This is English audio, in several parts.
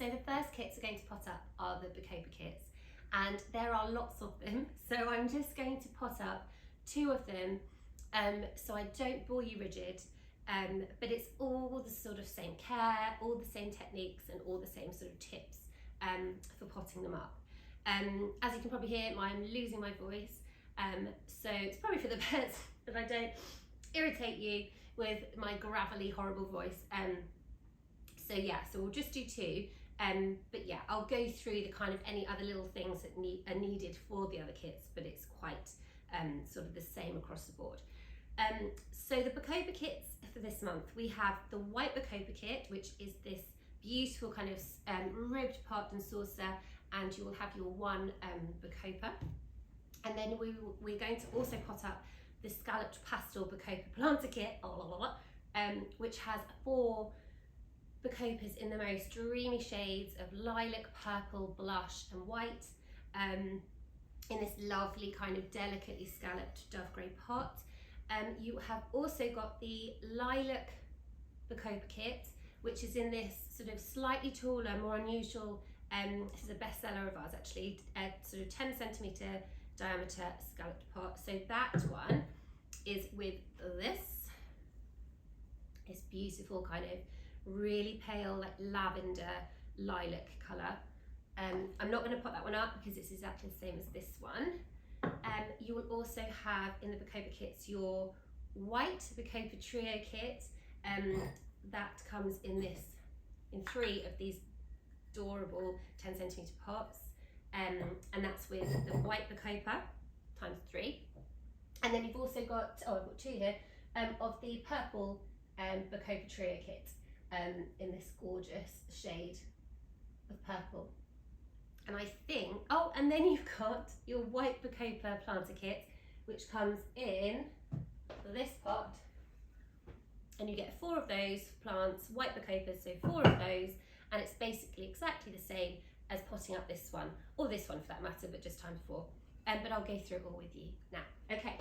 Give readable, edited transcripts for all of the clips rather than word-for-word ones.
So the first kits we're going to pot up are the Bacopa Kits, and there are lots of them. So I'm just going to pot up 2 of them, so I don't bore you rigid, but it's all the sort of same care, all the same techniques, and all the same sort of tips for potting them up. As you can probably hear, I'm losing my voice, so it's probably for the best that I don't irritate you with my gravelly, horrible voice. So yeah, so we'll just do 2. But yeah, I'll go through the kind of any other little things that are needed for the other kits, but it's quite sort of the same across the board. So the Bacopa Kits for this month, we have the white Bacopa Kit, which is this beautiful kind of ribbed pot and saucer, and you will have your 1 Bacopa. And then we're going to also pot up the scalloped pastel Bacopa planter kit, which has 4 Bacopas in the most dreamy shades of lilac, purple, blush and white, in this lovely kind of delicately scalloped dove grey pot. You have also got the lilac Bacopa kit, which is in this sort of slightly taller, more unusual, this is a bestseller of ours actually, sort of 10 centimetre diameter scalloped pot. So that one is with this beautiful kind of really pale, like lavender lilac colour. I'm not going to put that one up because it's exactly the same as this one. You will also have in the Bacopa Kits your white Bacopa Trio kit, that comes in 3 of these adorable 10 centimetre pots, and that's with the white Bacopa times 3. And then you've also got, I've got 2 here, of the purple Bacopa Trio kit, in this gorgeous shade of purple. And I think, and then you've got your white Bacopa planter kit, which comes in this pot, and you get 4 of those plants, white Bacopas, so 4 of those, and it's basically exactly the same as potting up this one, or this one for that matter, but just times 4. But I'll go through it all with you now. Okay,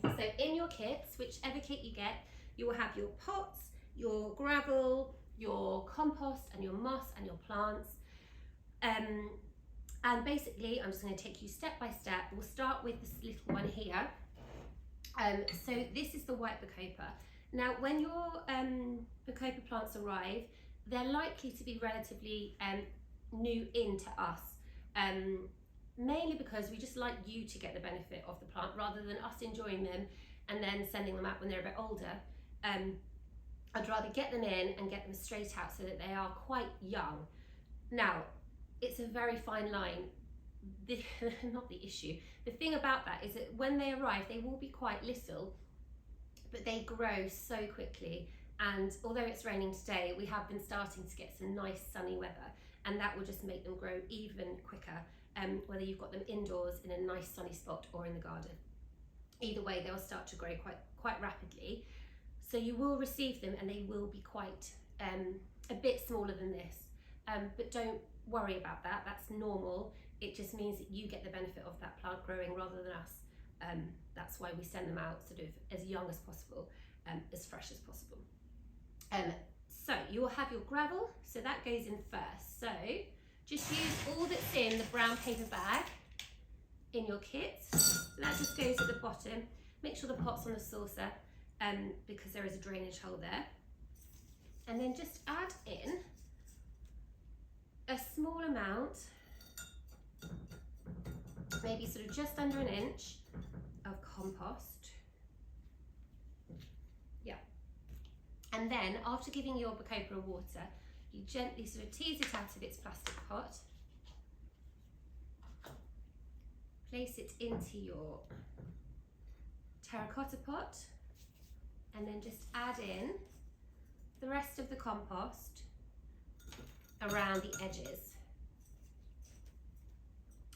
so in your kits, whichever kit you get, you will have your pots, your gravel, your compost and your moss and your plants. And basically, I'm just going to take you step by step. We'll start with this little one here. So this is the white Bacopa. Now, when your Bacopa plants arrive, they're likely to be relatively new into us, mainly because we just like you to get the benefit of the plant rather than us enjoying them and then sending them out when they're a bit older. I'd rather get them in and get them straight out so that they are quite young. Now, it's a very fine line. Not the issue. The thing about that is that when they arrive, they will be quite little, but they grow so quickly. And although it's raining today, we have been starting to get some nice sunny weather, and that will just make them grow even quicker, whether you've got them indoors in a nice sunny spot or in the garden. Either way, they'll start to grow quite rapidly. So you will receive them and they will be quite a bit smaller than this, but don't worry about that, that's normal. It just means that you get the benefit of that plant growing rather than us. That's why we send them out sort of as young as possible, as fresh as possible. So you will have your gravel, so that goes in first. So just use all that's in the brown paper bag in your kit. So that just goes at the bottom. Make sure the pot's on the saucer, because there is a drainage hole there. And then just add in a small amount, maybe sort of just under 1 inch of compost. Yeah. And then after giving your Bacopa a water, you gently sort of tease it out of its plastic pot, place it into your terracotta pot, and then just add in the rest of the compost around the edges.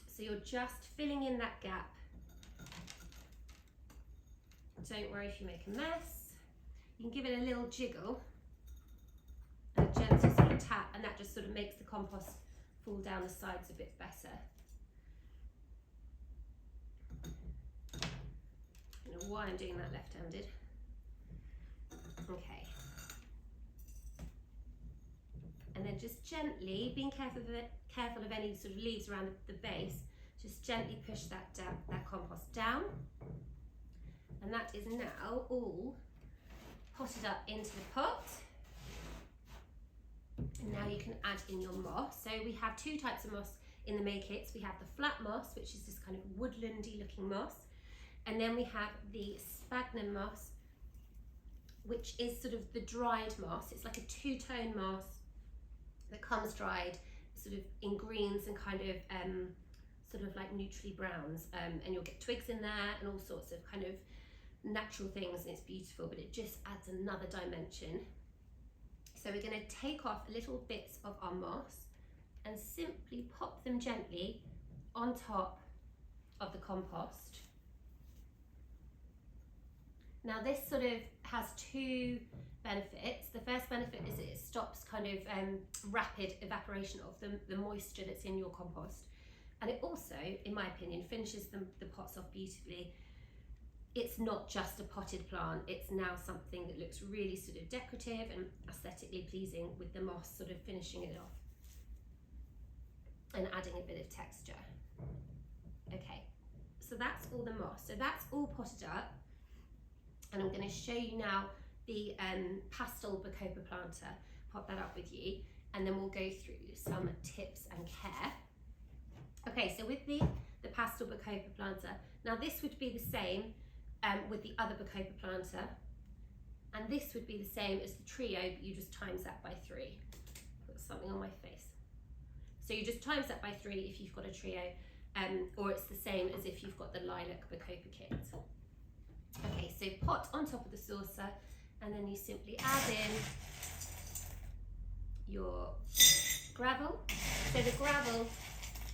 So you're just filling in that gap. Don't worry if you make a mess. You can give it a little jiggle, a gentle sort of tap, and that just sort of makes the compost fall down the sides a bit better. I don't know why I'm doing that left-handed. Okay. And then just gently, being careful of any sort of leaves around the base, just gently push that down, that compost down. And that is now all potted up into the pot. And now you can add in your moss. So we have two types of moss in the Make Kits. We have the flat moss, which is this kind of woodlandy looking moss. And then we have the sphagnum moss, which is sort of the dried moss. It's like a two-tone moss that comes dried, sort of in greens and kind of sort of like neutrally browns. And you'll get twigs in there and all sorts of kind of natural things, and it's beautiful, but it just adds another dimension. So we're going to take off little bits of our moss and simply pop them gently on top of the compost. Now this sort of has two benefits. The first benefit is it stops kind of rapid evaporation of the moisture that's in your compost. And it also, in my opinion, finishes the pots off beautifully. It's not just a potted plant, it's now something that looks really sort of decorative and aesthetically pleasing, with the moss sort of finishing it off and adding a bit of texture. Okay, so that's all the moss. So that's all potted up. And I'm going to show you now the pastel Bacopa planter, pop that up with you, and then we'll go through some tips and care. Okay, so with the pastel Bacopa planter, now this would be the same with the other Bacopa planter, and this would be the same as the trio, but you just times that by 3. Put something on my face. So you just times that by 3 if you've got a trio, or it's the same as if you've got the lilac Bacopa kit. Okay, so pot on top of the saucer, and then you simply add in your gravel. So the gravel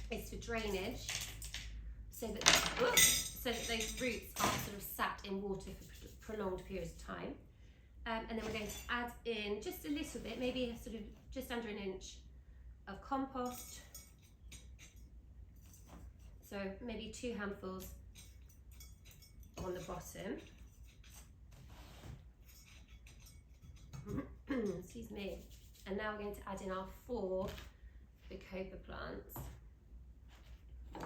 is for drainage, so that those roots aren't sort of sat in water for prolonged periods of time. And then we're going to add in just a little bit, maybe sort of just under an inch of compost. So maybe 2 handfuls on the bottom. Excuse me. And now we're going to add in our 4 Bacopa plants.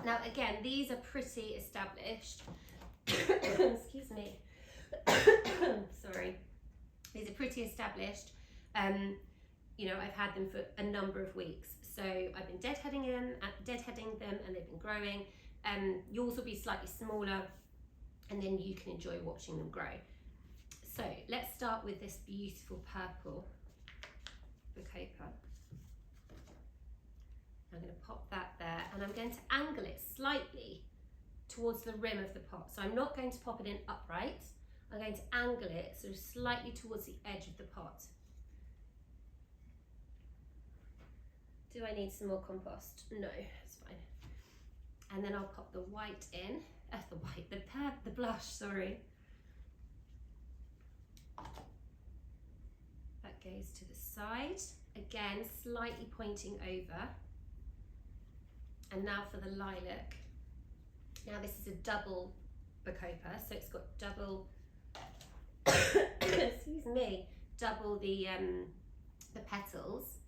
Now again, these are pretty established. Excuse me. Sorry. These are pretty established. You know, I've had them for a number of weeks. So I've been deadheading them, and they've been growing. Yours will be slightly smaller, and then you can enjoy watching them grow. So let's start with this beautiful purple Bacopa. I'm going to pop that there, and I'm going to angle it slightly towards the rim of the pot. So I'm not going to pop it in upright. I'm going to angle it sort of slightly towards the edge of the pot. Do I need some more compost? No, it's fine. And then I'll pop the white in, the blush, sorry. That goes to the side. Again, slightly pointing over. And now for the lilac. Now this is a double Bacopa, so it's got double, excuse me, double the petals.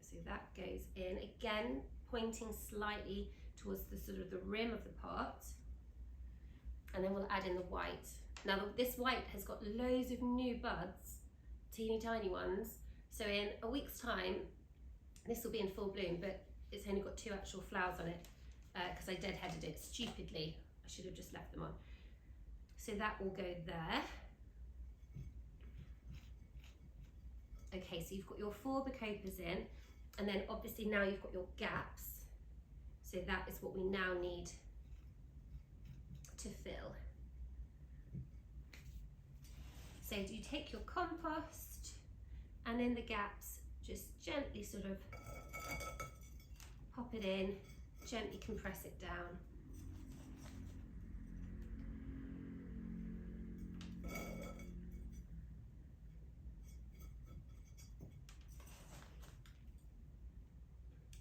So that goes in, again, pointing slightly towards the sort of the rim of the pot. And then we'll add in the white. Now this white has got loads of new buds, teeny tiny ones. So in a week's time, this will be in full bloom, but it's only got 2 actual flowers on it because I deadheaded it stupidly. I should have just left them on. So that will go there. Okay, so you've got your 4 Bacopas in, and then obviously now you've got your gaps. So that is what we now need to fill. So do you take your compost, and in the gaps, just gently sort of pop it in, gently compress it down.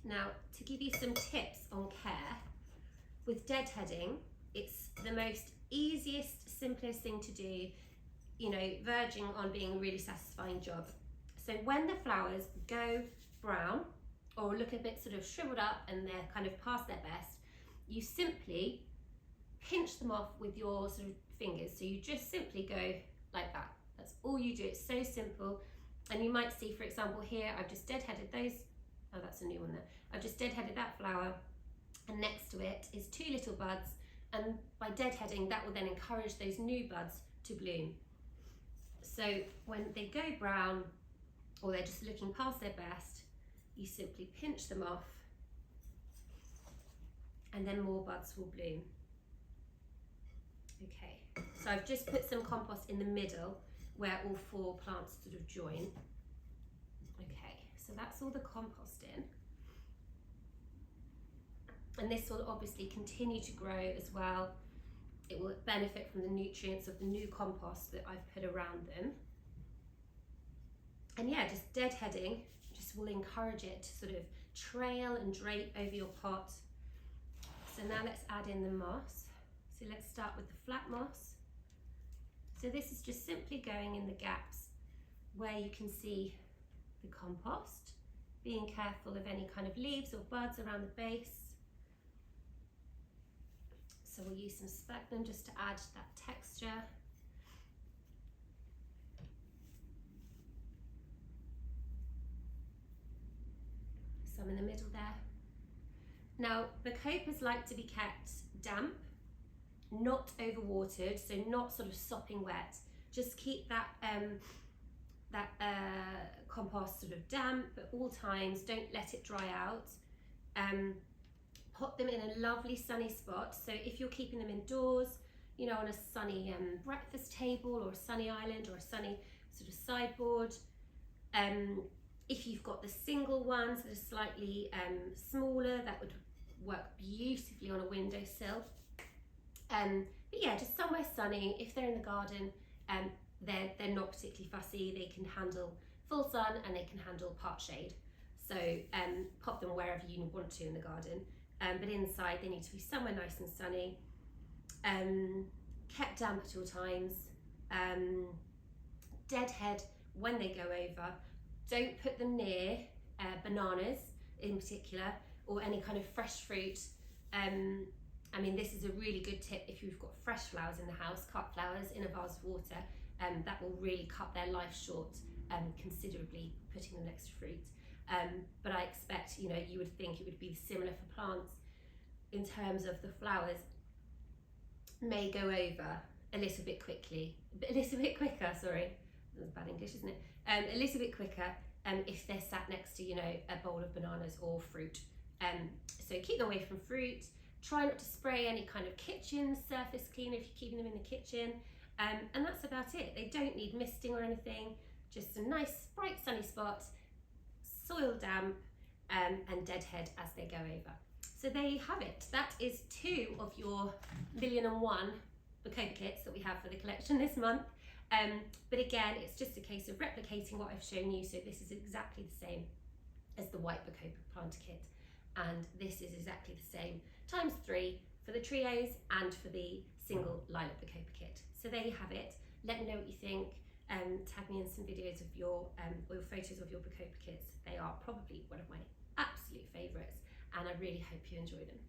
Now, to give you some tips on care, with deadheading, it's the most easiest, simplest thing to do, you know, verging on being a really satisfying job. So when the flowers go brown or look a bit sort of shriveled up and they're kind of past their best, you simply pinch them off with your sort of fingers. So you just simply go like that. That's all you do. It's so simple. And you might see, for example, here I've just deadheaded those. Oh, that's a new one there. I've just deadheaded that flower, and next to it is 2 little buds, and by deadheading that will then encourage those new buds to bloom. So when they go brown or they're just looking past their best, you simply pinch them off and then more buds will bloom. Okay, so I've just put some compost in the middle where all 4 plants sort of join. Okay, so that's all the compost in. And this will obviously continue to grow as well. It will benefit from the nutrients of the new compost that I've put around them. And yeah, just deadheading just will encourage it to sort of trail and drape over your pot. So now let's add in the moss. So let's start with the flat moss. So this is just simply going in the gaps where you can see the compost, being careful of any kind of leaves or buds around the base. So we'll use some sphagnum just to add that texture. Some in the middle there. Now, Bacopas like to be kept damp, not overwatered, so not sort of sopping wet. Just keep that compost sort of damp at all times. Don't let it dry out. Put them in a lovely sunny spot. So if you're keeping them indoors, you know, on a sunny breakfast table or a sunny island or a sunny sort of sideboard. If you've got the single ones that are slightly smaller, that would work beautifully on a windowsill. But yeah, just somewhere sunny. If they're in the garden, they're not particularly fussy. They can handle full sun and they can handle part shade. So pop them wherever you want to in the garden. But inside they need to be somewhere nice and sunny. Kept damp at all times. Deadhead when they go over. Don't put them near bananas in particular, or any kind of fresh fruit. I mean, this is a really good tip if you've got fresh flowers in the house. Cut flowers in a vase of water. That will really cut their life short considerably, putting them next to fruit. But I expect, you know, you would think it would be similar for plants in terms of the flowers may go over a little bit quicker, sorry. That's bad English, isn't it? A little bit quicker if they're sat next to, you know, a bowl of bananas or fruit. So keep them away from fruit. Try not to spray any kind of kitchen surface cleaner if you're keeping them in the kitchen. And that's about it. They don't need misting or anything. Just a nice, bright, sunny spot, soil damp, and deadhead as they go over. So there you have it. That is 2 of your 1,000,001 Bacopa kits that we have for the collection this month. But again, it's just a case of replicating what I've shown you. So this is exactly the same as the white Bacopa planter kit. And this is exactly the same times 3 for the trios and for the single lilac Bacopa kit. So there you have it. Let me know what you think. Tag me in some videos of your or photos of your Bacopa kits. They are probably one of my absolute favourites, and I really hope you enjoy them.